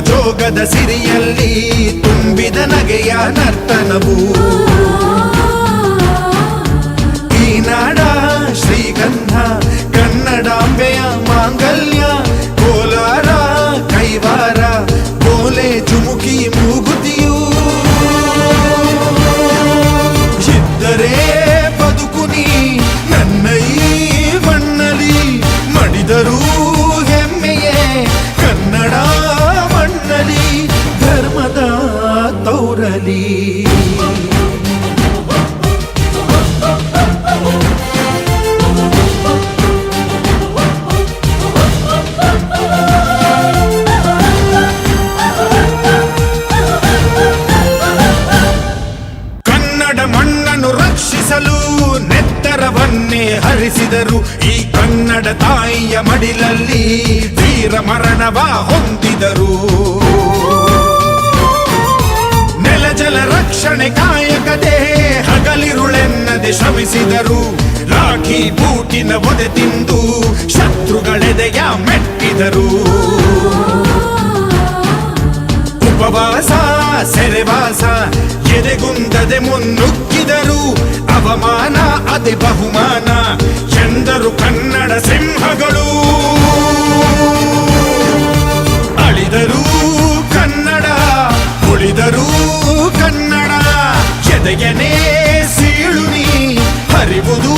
ಜೋಗದ ಸಿರಿಯಲ್ಲಿ ತುಂಬಿದ ನಗೆಯ ನರ್ತನವು ಈ ನಾಡ ಶ್ರೀಗಂಧ ಕನ್ನಡಾಂಬೆಯ ಮಾಂಗಲ್ಯ ಕೋಲಾರ ಕೈವಾರ ಕೋಲೆ ಚುಮುಕಿ ಮೂಗುತಿಯು ಇದ್ದರೆ ಬದುಕುನಿ ನನ್ನ ಈ ಮಣ್ಣಲಿ ಮಡಿದರೂ ಹೆಮ್ಮೆಯೇ ಕನ್ನಡ ಮಣ್ಣಲಿ ಧರ್ಮದ ತೌರಲಿ ಮಣ್ಣನ್ನು ರಕ್ಷಿಸಲು ನೆತ್ತರವನ್ನೇ ಹರಿಸಿದರು ಈ ಕನ್ನಡ ತಾಯಿಯ ಮಡಿಲಲ್ಲಿ ವೀರ ಮರಣವ ಹೊಂದಿದರು ನೆಲ ಜಲ ರಕ್ಷಣೆ ಕಾಯಕದೇ ಹಗಲಿರುಳೆನ್ನದೆ ಶ್ರಮಿಸಿದರು ರಾಖಿ ಬೂಟಿನ ಒದೆ ತಿಂದು ಶತ್ರುಗಳೆದೆಯ ಮೆಟ್ಟಿದರು ಉಪವಾಸ ಸೆರೆವಾಸ ಎದೆಗುಂದದೆ ಮುನ್ನುಗ್ಗಿದರು ಅವಮಾನ ಅದೆ ಬಹುಮಾನ ಎಂದರು ಕನ್ನಡ ಸಿಂಹಗಳು ಅಳಿದರು ಕನ್ನಡ ಉಳಿದರು ಕನ್ನಡ ಎದೆಯನೇ ಸೀಳುನಿ ಹರಿವುದು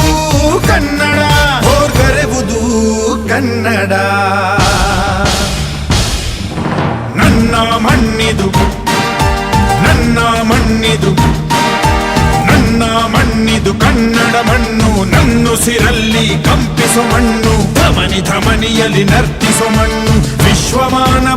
ಕನ್ನಡ ಹೋರ್ಗರೆವುದು ಕನ್ನಡ ನನ್ನ ಮಣ್ಣಿದು ನನ್ನ ಮಣ್ಣಿದು ನನ್ನ ಮಣ್ಣಿದು ಕನ್ನಡ ಮಣ್ಣು ನನ್ನುಸಿರಲ್ಲಿ ಕಂಪಿಸೋ ಮಣ್ಣು ಧಮನಿ ಧಮನಿಯಲ್ಲಿ ನರ್ತಿಸೋ ಮಣ್ಣು ವಿಶ್ವಮಾನ